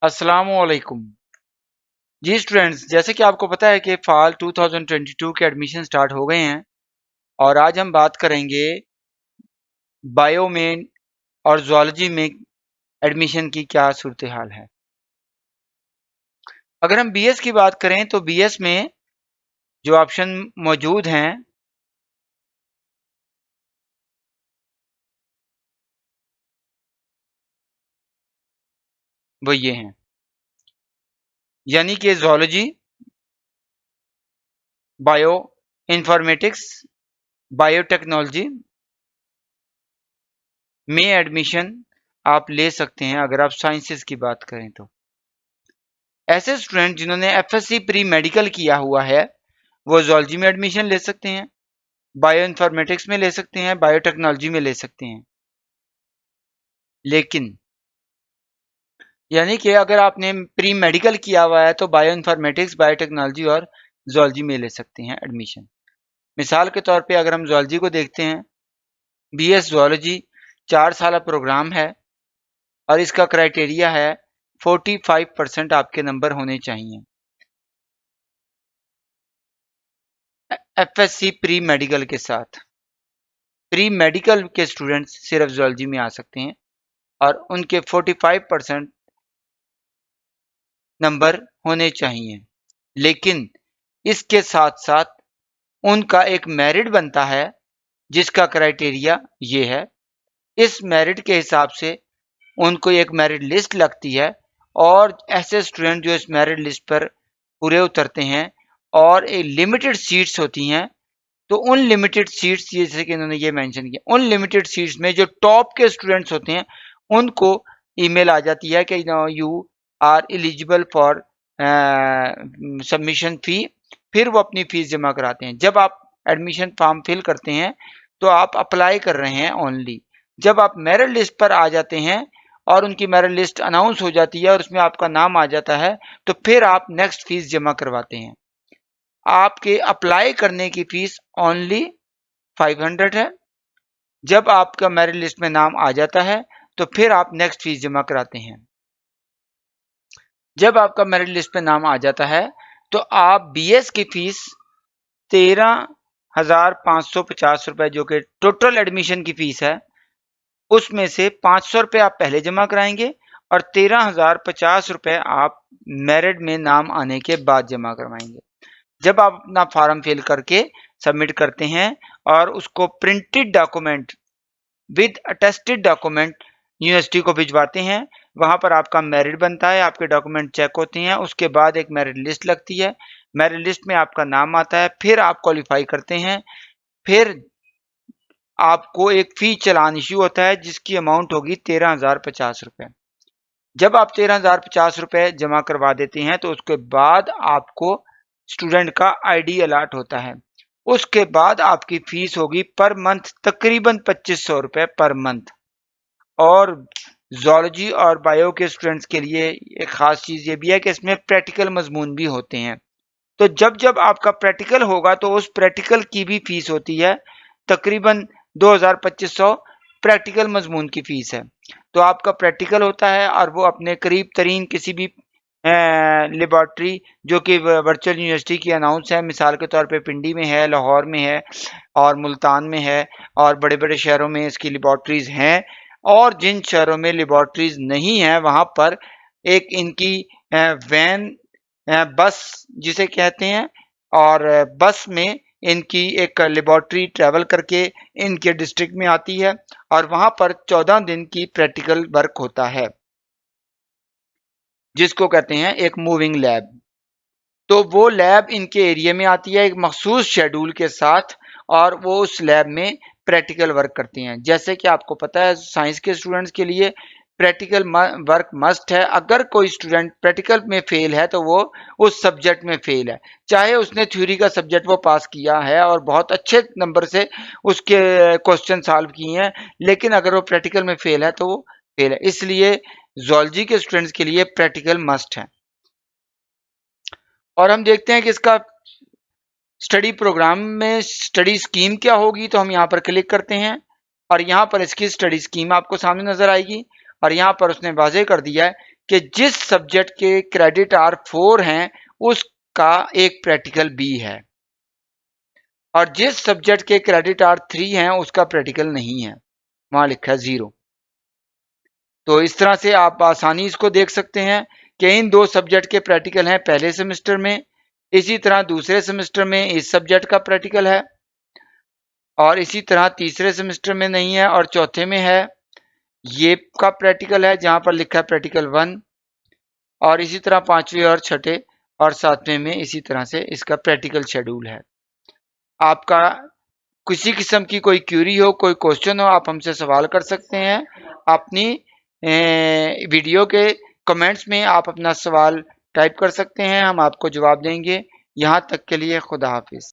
अस्सलामुअलैकुम। जी स्टूडेंट्स, जैसे कि आपको पता है कि फाल 2022 के एडमिशन स्टार्ट हो गए हैं और आज हम बात करेंगे बायो में और ज़ूलॉजी में एडमिशन की क्या सूरत हाल है। अगर हम बीएस की बात करें तो बीएस में जो ऑप्शन मौजूद हैं वो ये हैं, यानी कि ज़ूलॉजी, बायो इंफॉर्मेटिक्स, बायोटेक्नोलॉजी में एडमिशन आप ले सकते हैं अगर आप साइंसेस की बात करें तो। ऐसे स्टूडेंट जिन्होंने एफएससी प्री मेडिकल किया हुआ है वो ज़ूलॉजी में एडमिशन ले सकते हैं, बायो इन्फॉर्मेटिक्स में ले सकते हैं, बायोटेक्नोलॉजी में ले सकते हैं। लेकिन यानी कि अगर आपने प्री मेडिकल किया हुआ है तो बायो इन्फॉर्मेटिक्स, बायोटेक्नोलॉजी और ज़ूलॉजी में ले सकते हैं एडमिशन। मिसाल के तौर पे अगर हम ज़ूलॉजी को देखते हैं, बीएस ज़ूलॉजी 4 साल प्रोग्राम है और इसका क्राइटेरिया है 45% आपके नंबर होने चाहिए एफएससी प्री मेडिकल के साथ। प्री मेडिकल के स्टूडेंट्स सिर्फ ज़ूलॉजी में आ सकते हैं और उनके 45% नंबर होने चाहिए। लेकिन इसके साथ साथ उनका एक मेरिट बनता है जिसका क्राइटेरिया ये है। इस मेरिट के हिसाब से उनको एक मेरिट लिस्ट लगती है और ऐसे स्टूडेंट जो इस मेरिट लिस्ट पर पूरे उतरते हैं और एक लिमिटेड सीट्स होती हैं, तो उन लिमिटेड सीट्स, जैसे कि इन्होंने ये मेंशन किया, उन लिमिटेड सीट्स में जो टॉप के स्टूडेंट्स होते हैं उनको ईमेल आ जाती है कि you are eligible for submission fee. फिर वो अपनी फ़ीस जमा कराते हैं। जब आप एडमिशन फॉर्म फिल करते हैं तो आप अप्लाई कर रहे हैं ओनली। जब आप मेरिट लिस्ट पर आ जाते हैं और उनकी मेरिट लिस्ट अनाउंस हो जाती है और उसमें आपका नाम आ जाता है तो फिर आप नेक्स्ट फ़ीस जमा करवाते हैं। आपके अप्लाई करने की फ़ीस ओनली 500 है। जब आपका मेरिट लिस्ट में नाम आ जाता है तो फिर आप नेक्स्ट फ़ीस जमा कराते हैं। जब आपका मेरिट लिस्ट पे नाम आ जाता है तो आप बीएस की फीस 13,550 रुपए, जो कि टोटल एडमिशन की फीस है, उसमें से 500 रुपए आप पहले जमा कराएंगे और 13,050 रुपए आप मेरिट में नाम आने के बाद जमा करवाएंगे। जब आप अपना फॉर्म फिल करके सबमिट करते हैं और उसको printed document with attested document university को भिजवाते हैं, वहां पर आपका मेरिट बनता है, आपके डॉक्यूमेंट चेक होते हैं, उसके बाद एक मेरिट लिस्ट लगती है, मेरिट लिस्ट में आपका नाम आता है, फिर आप क्वालिफाई करते हैं, फिर आपको एक फी चालान इश्यू होता है जिसकी अमाउंट होगी 13,050 रुपए। जब आप 13,050 रुपए जमा करवा देते हैं तो उसके बाद आपको स्टूडेंट का आईडी अलॉट होता है। उसके बाद आपकी फीस होगी पर मंथ तकरीबन 2500 रुपए पर मंथ। और ज़ूलॉजी और बायो के स्टूडेंट्स के लिए एक ख़ास चीज़ ये भी है कि इसमें प्रैक्टिकल मज़मून भी होते हैं। तो जब जब आपका प्रैक्टिकल होगा तो उस प्रैक्टिकल की भी फ़ीस होती है, तकरीबन 2,2500 प्रैक्टिकल मज़मून की फ़ीस है। तो आपका प्रैक्टिकल होता है और वो अपने करीब तरीन किसी भी लेबॉर्ट्री जो कि वर्चुअल यूनिवर्सिटी की अनाउंस है, मिसाल के तौर पे पिंडी में है, लाहौर में है और मुल्तान में है और बड़े-बड़े शहरों में इसकी लेबॉर्ट्रीज़ हैं। और जिन शहरों में लेबॉर्ट्रीज़ नहीं हैं वहाँ पर एक इनकी वैन, बस जिसे कहते हैं, और बस में इनकी एक लेबॉर्ट्री ट्रैवल करके इनके डिस्ट्रिक्ट में आती है और वहाँ पर 14 दिन की प्रैक्टिकल वर्क होता है जिसको कहते हैं एक मूविंग लैब। तो वो लैब इनके एरिया में आती है एक मखसूस शेड्यूल के साथ और वो उस लैब में प्रैक्टिकल वर्क करती हैं। जैसे कि आपको पता है साइंस के स्टूडेंट्स के लिए प्रैक्टिकल वर्क मस्ट है। अगर कोई स्टूडेंट प्रैक्टिकल में फेल है तो वो उस सब्जेक्ट में फेल है, चाहे उसने थ्योरी का सब्जेक्ट वो पास किया है और बहुत अच्छे नंबर से उसके क्वेश्चन सॉल्व किए हैं, लेकिन अगर वो प्रैक्टिकल में फेल है तो वो फेल है। इसलिए ज़ूलॉजी के स्टूडेंट्स के लिए प्रैक्टिकल मस्ट है। और हम देखते हैं कि इसका स्टडी प्रोग्राम में स्टडी स्कीम क्या होगी, तो हम यहाँ पर क्लिक करते हैं और यहाँ पर इसकी स्टडी स्कीम आपको सामने नजर आएगी और यहाँ पर उसने वाज़ेह कर दिया है कि जिस सब्जेक्ट के क्रेडिट आवर 4 हैं उसका एक प्रैक्टिकल बी है और जिस सब्जेक्ट के क्रेडिट आवर 3 हैं उसका प्रैक्टिकल नहीं है, वहां लिखा है 0। तो इस तरह से आप आसानी इसको देख सकते हैं कि इन दो सब्जेक्ट के प्रैक्टिकल हैं पहले सेमेस्टर में, इसी तरह दूसरे सेमेस्टर में इस सब्जेक्ट का प्रैक्टिकल है और इसी तरह तीसरे सेमेस्टर में नहीं है और चौथे में है, ये का प्रैक्टिकल है जहां पर लिखा है प्रैक्टिकल 1 और इसी तरह पांचवें और छठे और सातवें में इसी तरह से इसका प्रैक्टिकल शेड्यूल है। आपका किसी किस्म की कोई क्यूरी हो, कोई क्वेश्चन हो, आप हमसे सवाल कर सकते हैं। अपनी वीडियो के कमेंट्स में आप अपना सवाल टाइप कर सकते हैं, हम आपको जवाब देंगे। यहाँ तक के लिए खुदा हाफिज।